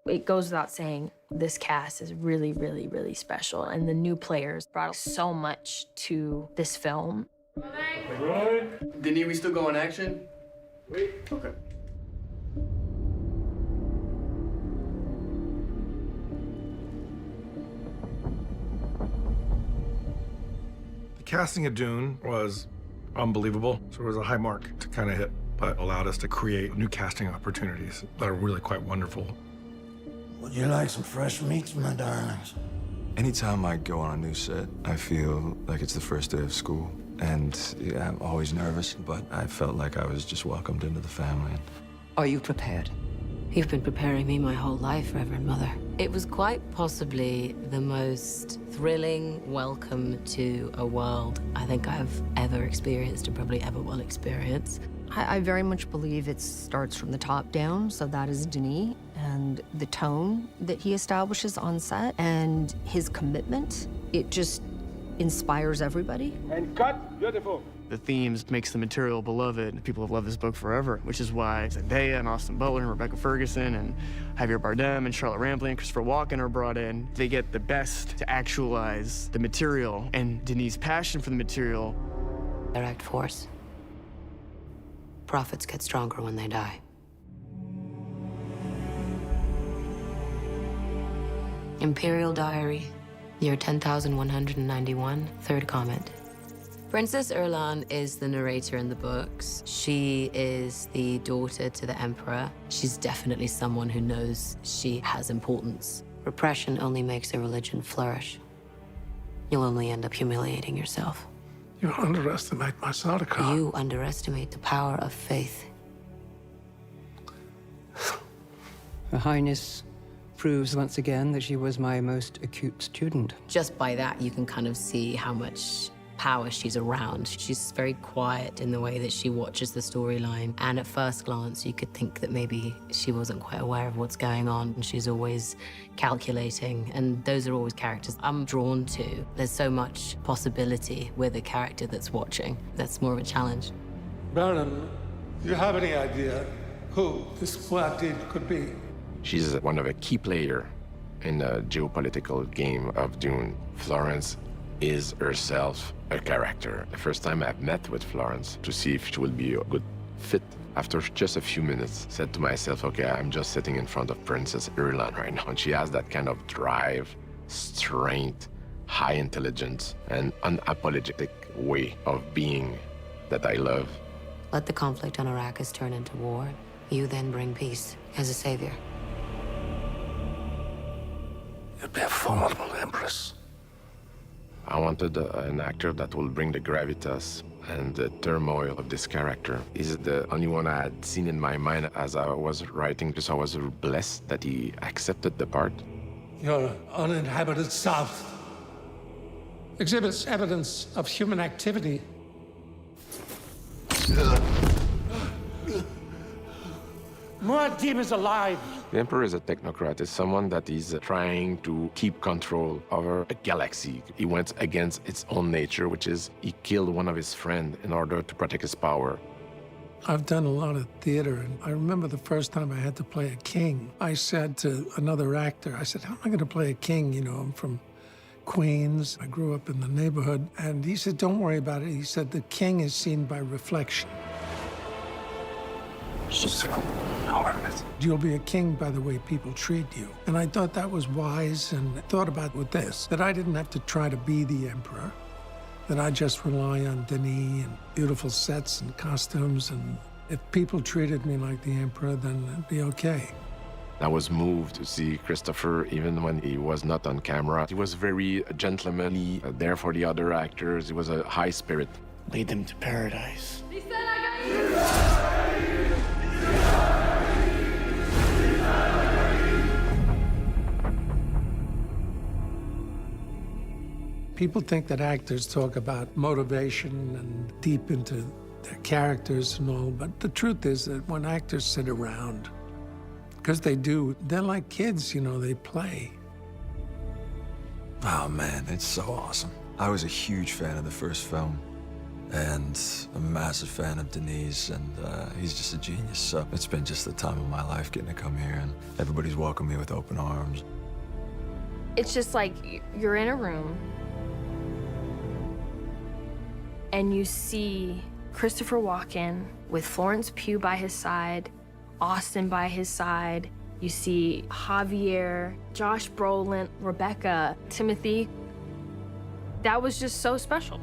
It goes without saying, this cast is really, really, really special, and the new players brought so much to this film. Right. Denis, we still go on action? Wait. Okay. The casting of Dune was unbelievable, so it was a high mark to kind of hit, but allowed us to create new casting opportunities that are really quite wonderful. Would you like some fresh meats, my darlings? Anytime I go on a new set, I feel like it's the first day of school. And yeah, I'm always nervous, but I felt like I was just welcomed into the family. Are you prepared? You've been preparing me my whole life, Reverend Mother. It was quite possibly the most thrilling welcome to a world I think I've ever experienced and probably ever will experience. I very much believe it starts from the top down, so that is Denis, and the tone that he establishes on set and his commitment, it just inspires everybody. And cut, beautiful. The themes makes the material beloved. People have loved this book forever, which is why Zendaya and Austin Butler and Rebecca Ferguson and Javier Bardem and Charlotte Rampling and Christopher Walken are brought in. They get the best to actualize the material, and Denis' passion for the material. Direct force. Prophets get stronger when they die. Imperial Diary, year 10,191, third comment. Princess Erlan is the narrator in the books. She is the daughter to the Emperor. She's definitely someone who knows she has importance. Repression only makes a religion flourish. You'll only end up humiliating yourself. You underestimate my Sardaukar. You underestimate the power of faith. Her Highness proves once again that she was my most acute student. Just by that, you can kind of see how much power she's around. She's very quiet in the way that she watches the storyline. And at first glance, you could think that maybe she wasn't quite aware of what's going on. And she's always calculating. And those are always characters I'm drawn to. There's so much possibility with a character that's watching. That's more of a challenge. Baron, do you have any idea who this Muad'Dib could be? She's one of the key players in the geopolitical game of Dune. Florence is herself a character. The first time I've met with Florence to see if she will be a good fit, after just a few minutes, said to myself, okay, I'm just sitting in front of Princess Erlan right now, and she has that kind of drive, strength, high intelligence, and unapologetic way of being that I love. Let the conflict on Arrakis turn into war. You then bring peace as a savior. You'd be a formidable empress. I wanted an actor that will bring the gravitas and the turmoil of this character. He's the only one I had seen in my mind as I was writing, because I was blessed that he accepted the part. Your uninhabited south exhibits evidence of human activity. Muad'Dib is alive. The Emperor is a technocrat. Is someone that is trying to keep control over a galaxy. He went against its own nature, which is he killed one of his friends in order to protect his power. I've done a lot of theater, and I remember the first time I had to play a king. I said to another actor, I said, how am I going to play a king? You know, I'm from Queens. I grew up in the neighborhood. And he said, don't worry about it. He said, the king is seen by reflection. You'll be a king by the way people treat you. And I thought that was wise, and I thought about with this, that I didn't have to try to be the emperor, that I just rely on Denis and beautiful sets and costumes, and if people treated me like the emperor, then it'd be okay. I was moved to see Christopher, even when he was not on camera. He was very gentlemanly, there for the other actors. He was a high spirit. Lead them to paradise. People think that actors talk about motivation and deep into their characters and all, but the truth is that when actors sit around, because they do, they're like kids, you know, they play. Oh man, it's so awesome. I was a huge fan of the first film. And I'm a massive fan of Denise, and he's just a genius. So it's been just the time of my life getting to come here, and everybody's welcomed me with open arms. It's just like you're in a room and you see Christopher Walken with Florence Pugh by his side, Austin by his side. You see Javier, Josh Brolin, Rebecca, Timothy. That was just so special.